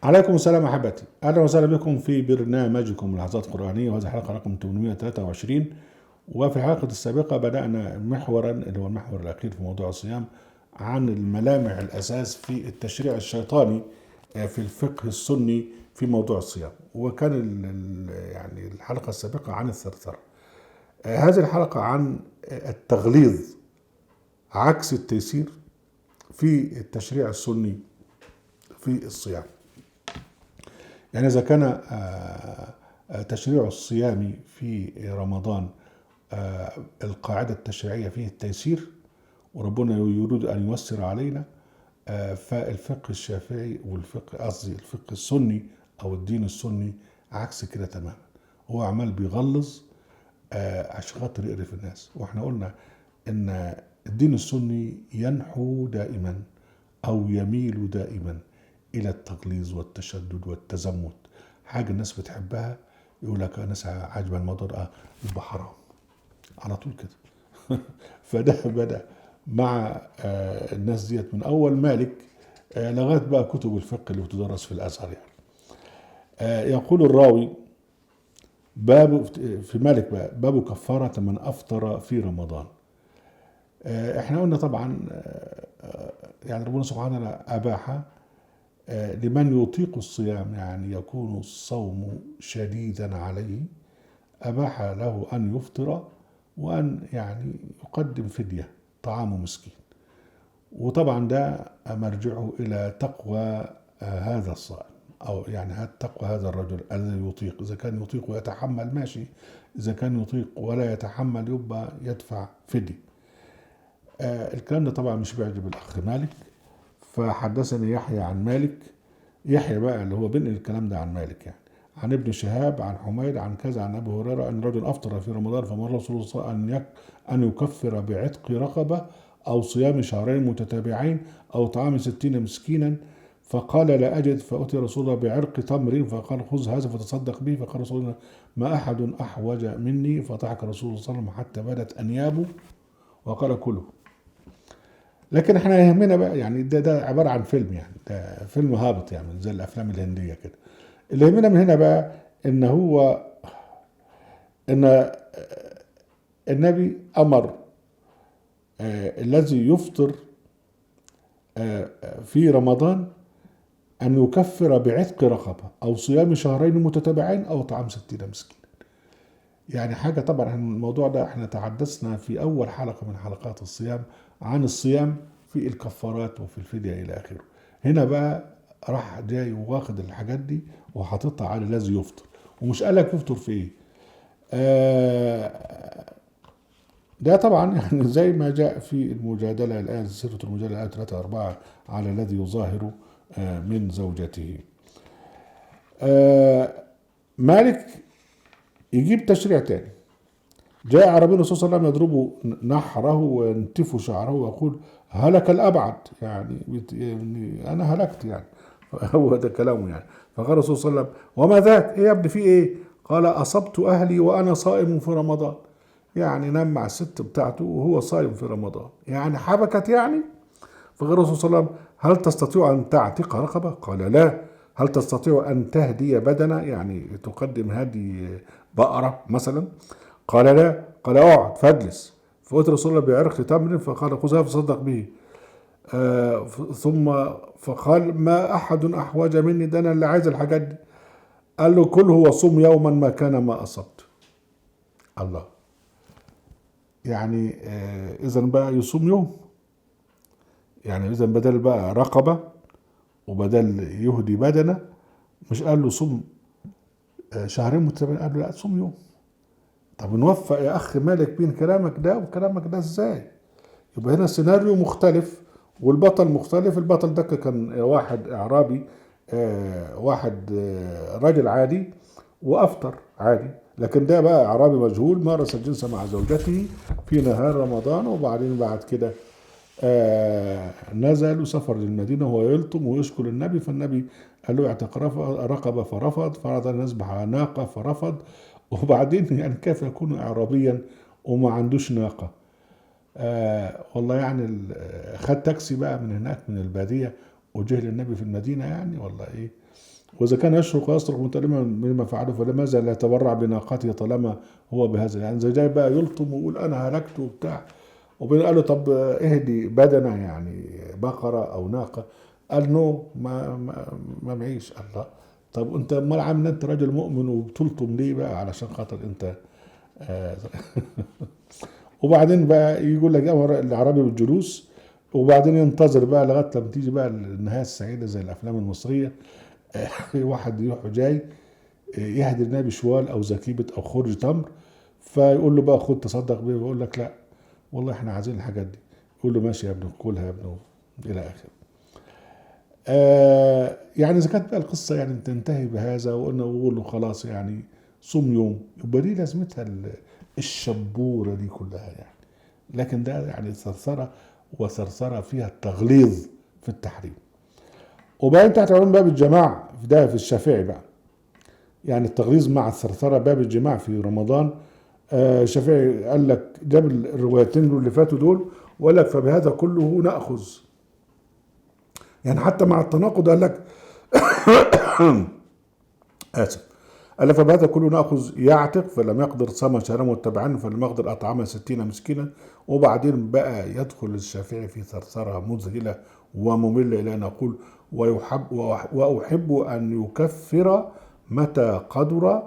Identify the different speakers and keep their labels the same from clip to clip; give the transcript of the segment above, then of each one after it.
Speaker 1: عليكم السلام أحبتي، أهلا وسهلا بكم في برنامجكم لحظات قرآنية، وهذه الحلقة رقم 823. وفي الحلقة السابقة بدأنا محورا اللي هو المحور الأخير في موضوع الصيام عن الملامح الأساس في التشريع الشيطاني في الفقه السني في موضوع الصيام، وكان يعني الحلقة السابقة عن الثرثرة. هذه الحلقة عن التغليظ عكس التيسير في التشريع السني في الصيام. يعني إذا كان تشريع الصيام في رمضان القاعدة التشريعية فيه التيسير وربنا يريد أن ييسر علينا، فالفقه الشافعي والفقه قصدي الفقه السني أو الدين السني عكس كده تماما. هو عمال بيغلظ عشان خاطر يقرف الناس. واحنا قلنا ان الدين السني ينحو دائما او يميل دائما الى التغليظ والتشدد والتزمت. حاجه الناس بتحبها يقول لك ناس عاجبه الموضوع ده يبقى حرام على طول كده. فده بدا مع الناس ديت من اول مالك لغايه بقى كتب الفقه اللي بتدرس في الازهر. يعني يقول الراوي باب في مالك بقى باب كفارة من أفطر في رمضان. احنا قلنا طبعا يعني ربنا سبحانه وتعالى أباح لمن يطيق الصيام، يعني يكون الصوم شديدا عليه، أباح له أن يفطر وأن يعني يقدم فدية طعام مسكين. وطبعا ده مرجعه إلى تقوى هذا الصائم، أو يعني تقوى هذا الرجل الذي يطيق. إذا كان يطيق ويتحمل ماشي، إذا كان يطيق ولا يتحمل يبقى يدفع فدية. الكلام ده طبعا مش بيعجب الأخ مالك، فحدثني يحيى عن مالك. يحيى بقى اللي هو بينقل الكلام ده عن مالك، يعني عن ابن شهاب عن حميد عن كذا عن ابي هريره ان رجل افطر في رمضان فمر رسول الله صلى الله عليه وسلم ان يكفر بعتق رقبه او صيام شهرين متتابعين او طعام 60 مسكينا، فقال لا اجد، فاتي رسول الله بعرق تمر فقال خذ هذا فتصدق به، فقال رسول الله ما احد احوج مني، فضحك رسول الله صلى الله عليه وسلم حتى بدت انيابه وقال كله. لكن احنا يهمنا بقى يعني ده عباره عن فيلم، يعني ده فيلم هابط يعني زي الافلام الهنديه كده. اللي يهمنا من هنا بقى ان هو ان النبي امر الذي يفطر في رمضان ان يكفر بعتق رقبه او صيام شهرين متتابعين او طعام 60 مسكين. يعني حاجه طبعا الموضوع ده احنا تحدثنا في اول حلقه من حلقات الصيام عن الصيام في الكفارات وفي الفدية الى اخره. هنا بقى راح جاي واخد الحاجات دي وحاططها على الذي يفطر، ومش قالك يفطر في ايه. ده طبعا يعني زي ما جاء في المجادلة الآية سورة المجادلة الآية 3 4 على الذي يظاهر من زوجته. مالك يجيب تشريع تاني. جاء عربي الرسول صلى الله عليه وسلم يضرب نحره وينتف شعره ويقول هلك الأبعد، يعني أنا هلكت يعني. هو ده كلامه يعني. فقال الرسول صلى الله عليه وسلم وما ذاك؟ إيه يا ابني في إيه؟ قال أصبت أهلي وأنا صائم في رمضان. يعني نام مع الست بتاعته وهو صايم في رمضان، يعني حبكت يعني. فقال الرسول صلى الله عليه وسلم هل تستطيع أن تعتق رقبة؟ قال لا. هل تستطيع أن تهدي بدنة، يعني تقدم هدي بقرة مثلا؟ قال لا. قال اقعد فاجلس. فأتى رسول الله بعرق تمر فقال خذها فصدق به. ثم فقال ما أحد أحوج مني، ده أنا اللي عايز الحاجات دي. قال له كله وصوم يوما ما كان ما أصبت. الله. يعني إذا بقى يصوم يوم، يعني إذا بدل بقى رقبة وبدل يهدي بدنة، مش قال له صوم شهرين متتابعين، قال له لا صوم يوم. طب نوفق يا أخ مالك بين كلامك ده وكلامك ده إزاي؟ يبقى هنا السيناريو مختلف والبطل مختلف. البطل ده كان واحد إعرابي، واحد راجل عادي وأفطر عادي، لكن ده بقى إعرابي مجهول مارس الجنس مع زوجته في نهار رمضان، وبعدين بعد كده نزل وسافر للمدينة وهو يلطم ويشكر النبي. فالنبي قال له اعتق رقبة فرفض، فرض أن يذبح ناقة فرفض. وبعدين يعني كيف يكون إعرابيا وما عندوش ناقة؟ والله يعني خد تاكسي بقى من هناك من البادية وجهل النبي في المدينة يعني والله إيه. وإذا كان يشرق ويصرخ متألما مما فعله فلماذا لا يتبرع بناقته طالما هو بهذا، يعني زي جاي بقى يلطم ويقول أنا هلكت وبتاع. وبين قال له طب اهدي بدنة يعني بقرة أو ناقة. قال نو ما معيش. الله، طب أنت أمال عامل أنت راجل مؤمن وبتلطم ليه بقى علشان خاطر أنت آه، وبعدين بقى يقول لك أمر الأعرابي بالجلوس، وبعدين ينتظر بقى لغاية لما تيجي بقى النهاية السعيدة زي الأفلام المصرية. واحد يروح جاي يهدي النبي شوال او زكيبه او خرج تمر، فيقول له بقى خد تصدق بيه، ويقول لك لا والله احنا عايزين الحاجات دي. يقول له ماشي يا ابني كلها يا ابني الى اخره. يعني اذا كانت بقى القصه يعني تنتهي بهذا وقلنا نقول له خلاص يعني صوم يوم، يبقى دي لازمتها الشبوره دي كلها يعني. لكن ده يعني ثرثره، وثرثره فيها التغليظ في التحريم. وبعدين تحت عنوان باب الجماع ده في الشافعي بقى، يعني التغليظ مع الثرثرة باب الجماع في رمضان. الشافعي قال لك جاب الروايتين اللي فاتوا دول وقال لك فبهذا كله نأخذ، يعني حتى مع التناقض قال لك آسف، قال لك فبهذا كله نأخذ يعتق فلم يقدر صام شهرا متبعا فلم يقدر أطعم 60 مسكينا. وبعدين بقى يدخل الشافعي في ثرثرة مذهلة ومملة إلى أن أقول وأحب أن يكفر متى قدر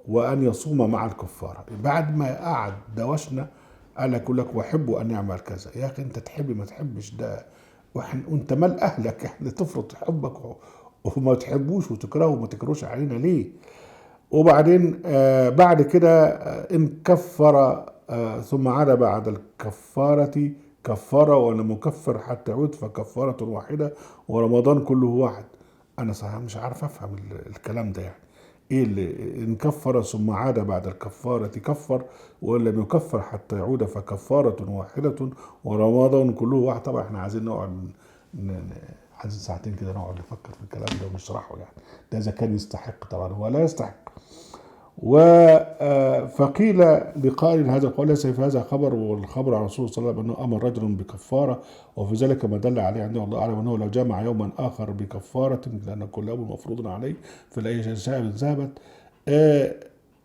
Speaker 1: وأن يصوم مع الكفار. بعد ما قعد دوشنا قال لك يقول لك واحب أن يعمل كذا. يا أخي أنت تحب ما تحبش ده، وأنت مال أهلك إحنا تفرض حبك وما تحبوش وتكرهه وما تكرهوش علينا ليه؟ وبعدين بعد كده إن كفر ثم عاد بعد الكفارة كفارة ولم يكفر حتى يعود فكفارة واحدة ورمضان كله واحد. أنا صحيح مش عارف أفهم الكلام ده يعني إيه اللي إن كفر ثم عاد بعد الكفارة كفر ولم يكفر حتى يعود فكفارة واحدة ورمضان كله واحد. طبعا إحنا عايزين نقعد عايزين ساعتين كده نقعد نفكر في الكلام ده ونشرحه يعني. ده إذا كان يستحق، طبعا هو لا يستحق. فقيل لقائل هذا القول ليس في هذا خبر، والخبر عن رسول صلى الله عليه وسلم انه امر رجل بكفاره، وفي ذلك ما دل عليه عنده الله اعلم انه لو جمع يوما اخر بكفاره لان كل يوم مفروض عليه فلا شيء شاهد ذهبت.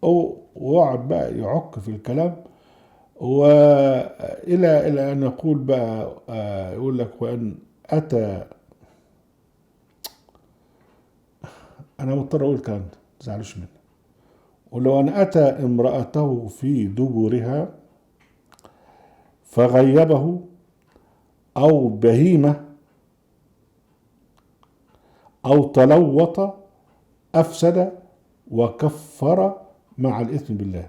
Speaker 1: ويقعد بقى يعك في الكلام والى ان يقول بقى يقول لك وان اتى. انا مضطر اقول الكلام ده ما تزعلوش مني. ولو أن أتى امرأته في دبرها فغيبه أو بهيمة أو تلوط أفسد وكفر مع الإثم بالله.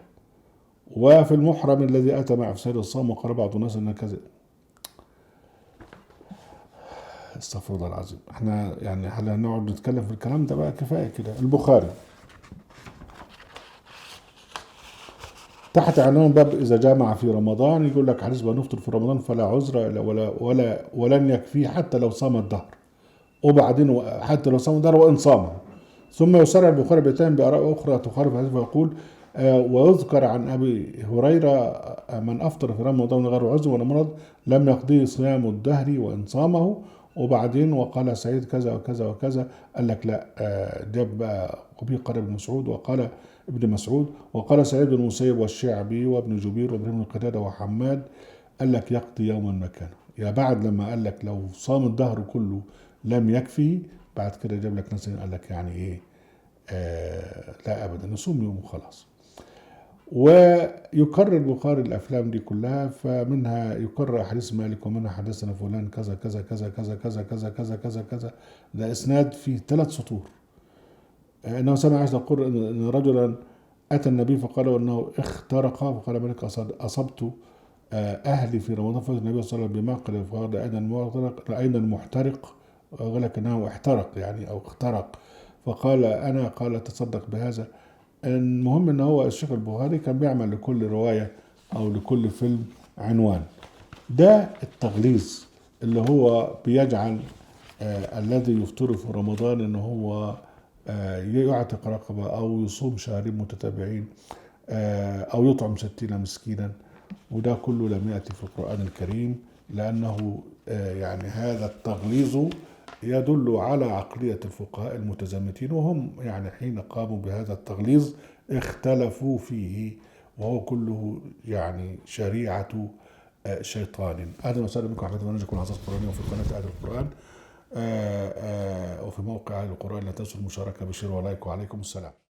Speaker 1: وفي المحرم الذي أتى مع أفساد الصوم وقال بعض الناس أن كذا. استغفر الله العظيم. احنا يعني هل هنقعد نتكلم في الكلام ده بقى؟ كفاية كده. البخاري تحت عنوان باب إذا جامع في رمضان يقول لك حديث نفطر في رمضان فلا عذر ولا ولن يكفيه حتى لو صام الدهر. وبعدين حتى لو صام الدهر وإن صام. ثم يسرع البخاري بيتهم بآراء أخرى تخالف هذا فيقول ويذكر عن أبي هريرة من أفطر في رمضان غير عذر ولا مرض لم يقضيه صيام الدهر وإن صامه. وبعدين وقال سعيد كذا وكذا وكذا. قال لك لا جاب بقى وبه قال ابن مسعود وقال ابن مسعود وقال سعيد بن المسيب والشعبي وابن جبير وابن بن قتادة وحماد. قال لك يقضي يوما مكانه. يا بعد لما قال لك لو صام الدهر كله لم يكفي، بعد كده جاب لك ناس قال لك يعني ايه لا ابدا نصوم يوم وخلاص. ويكرر البخاري الافلام دي كلها، فمنها يكرر حديث مالك ومنها حدثنا فلان كذا كذا كذا كذا كذا كذا كذا كذا كذا. ده اسناد فيه 3 سطور. انه سمع عائشة تقول ان رجلا اتى النبي فقال انه اخترق فقال مالك اصبت اهلي في رمضان فقال النبي صلى الله عليه وسلم بمقل فقال اين المحترق؟ قال لك انه احترق يعني او اخترق. فقال انا قال تصدق بهذا. المهم ان هو الشيخ البخاري كان بيعمل لكل رواية او لكل فيلم عنوان. ده التغليظ اللي هو بيجعل الذي يفطر في رمضان ان هو يعتق رقبة او يصوم شهرين متتابعين او يطعم 60 مسكينا. وده كله لم يأتي في القرآن الكريم لأنه يعني هذا التغليظ يدل على عقلية الفقهاء المتزمتين، وهم يعني حين قاموا بهذا التغليظ اختلفوا فيه، وهو كله يعني شريعة شيطان. أهلا وسهلا بكم أحبتي برنامجكم العظات القرآنية، وفي قناة أهل القرآن وفي موقع أهل القرآن. لا تنسوا المشاركة بشير ولايك، وعليكم السلام.